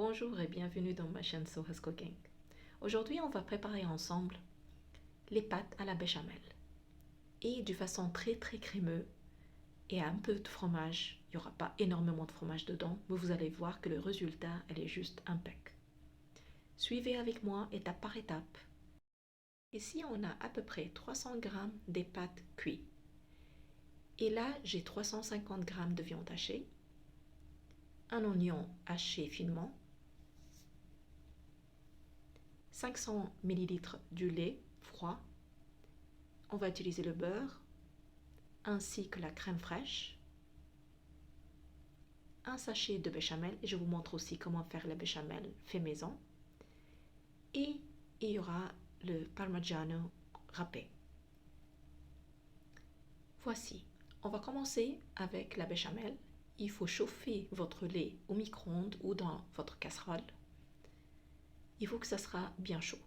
Bonjour et bienvenue dans ma chaîne Soha's Cooking. Aujourd'hui, on va préparer ensemble les pâtes à la béchamel. Et de façon très crémeuse et un peu de fromage. Il n'y aura pas énormément de fromage dedans, mais vous allez voir que le résultat, elle est juste impeccable. Suivez avec moi étape par étape. Ici, on a à peu près 300 g des pâtes cuites. Et là, j'ai 350 g de viande hachée, un oignon haché finement, 500 ml de lait froid. On va utiliser le beurre ainsi que la crème fraîche, un sachet de béchamel, et je vous montre aussi comment faire la béchamel fait maison, et il y aura le parmigiano râpé. Voici, on va commencer avec la béchamel. Il faut chauffer votre lait au micro-ondes ou dans votre casserole. Il faut que ça sera bien chaud.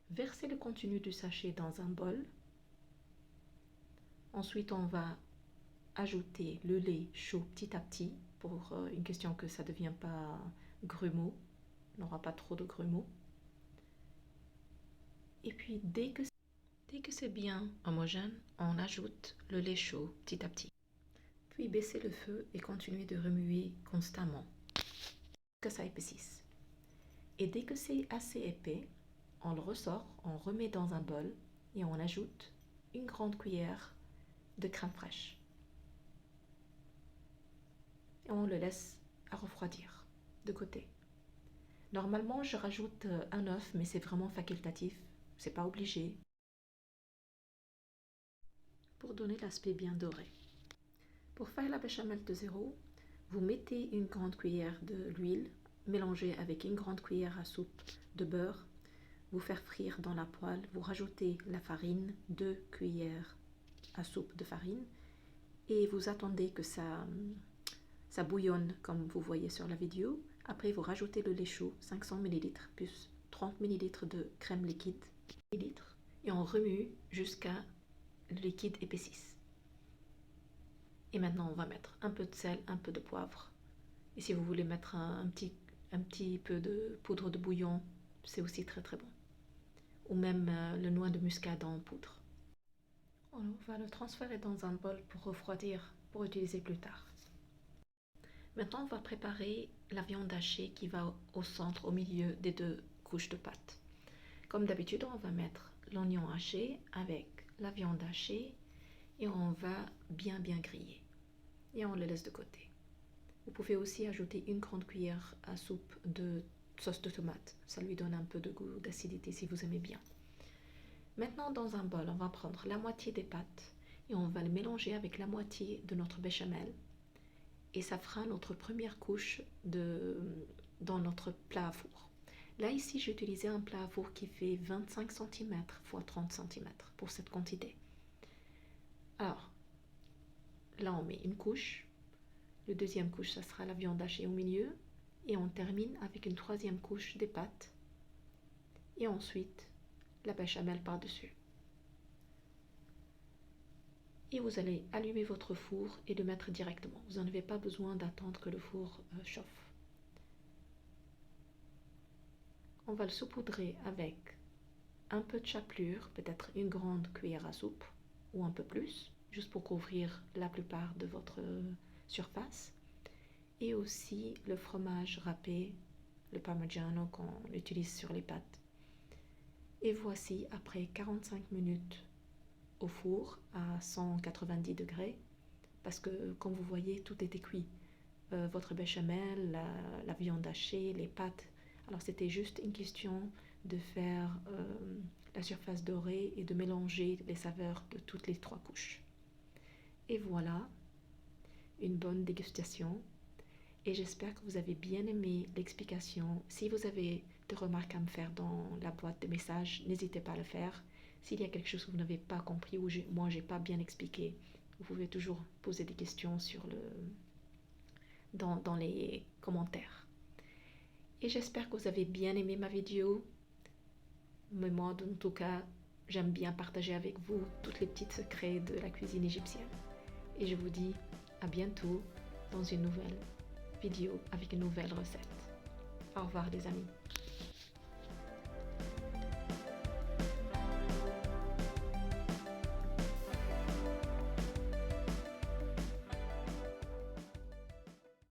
Versez le contenu du sachet dans un bol. Ensuite, on va ajouter le lait chaud petit à petit pour une question que ça ne devient pas grumeau. On n'aura pas trop de grumeaux. Et puis, dès que c'est bien homogène, on ajoute le lait chaud petit à petit. Puis, baissez le feu et continuez de remuer constamment que ça épaississe. Et dès que c'est assez épais, on le ressort, on remet dans un bol et on ajoute une grande cuillère de crème fraîche. Et on le laisse à refroidir de côté. Normalement, je rajoute un œuf, mais c'est vraiment facultatif, c'est pas obligé. Pour donner l'aspect bien doré. Pour faire la béchamel de zéro, vous mettez une grande cuillère d'huile mélangée avec une grande cuillère à soupe de beurre. Vous faire frire dans la poêle, vous rajoutez la farine, 2 cuillères à soupe de farine, et vous attendez que ça bouillonne comme vous voyez sur la vidéo. Après, vous rajoutez le lait chaud, 500 ml plus 30 ml de crème liquide, et on remue jusqu'à le liquide épaississe. Et maintenant, on va mettre un peu de sel, un peu de poivre. Et si vous voulez mettre un petit peu de poudre de bouillon, c'est aussi très bon. Ou même le noix de muscade en poudre. On va le transférer dans un bol pour refroidir, pour utiliser plus tard. Maintenant, on va préparer la viande hachée qui va au centre, au milieu des 2 couches de pâte. Comme d'habitude, on va mettre l'oignon haché avec la viande hachée et on va bien griller. Et on le laisse de côté. Vous pouvez aussi ajouter une grande cuillère à soupe de sauce de tomate. Ça lui donne un peu de goût, d'acidité si vous aimez bien. Maintenant, dans un bol, on va prendre la moitié des pâtes et on va le mélanger avec la moitié de notre béchamel. Et ça fera notre première couche dans notre plat à four. Là, ici, j'ai utilisé un plat à four qui fait 25 cm x 30 cm pour cette quantité. Alors, là, on met une couche. Le deuxième couche, ça sera la viande hachée au milieu. Et on termine avec une troisième couche des pâtes. Et ensuite, la béchamel par-dessus. Et vous allez allumer votre four et le mettre directement. Vous n'en avez pas besoin d'attendre que le four chauffe. On va le saupoudrer avec un peu de chapelure, peut-être une grande cuillère à soupe ou un peu plus, juste pour couvrir la plupart de votre surface. Et aussi le fromage râpé, le parmigiano qu'on utilise sur les pâtes. Et voici, après 45 minutes au four à 190 degrés, parce que comme vous voyez, tout était cuit. Votre béchamel, la viande hachée, les pâtes. Alors c'était juste une question de faire la surface dorée et de mélanger les saveurs de toutes les 3 couches. Et voilà, une bonne dégustation. Et j'espère que vous avez bien aimé l'explication. Si vous avez des remarques à me faire dans la boîte de messages, n'hésitez pas à le faire. S'il y a quelque chose que vous n'avez pas compris ou moi j'ai pas bien expliqué, vous pouvez toujours poser des questions dans les commentaires. Et j'espère que vous avez bien aimé ma vidéo. Mais moi, en tout cas, j'aime bien partager avec vous tous les petits secrets de la cuisine égyptienne. Et je vous dis à bientôt dans une nouvelle vidéo avec une nouvelle recette. Au revoir les amis.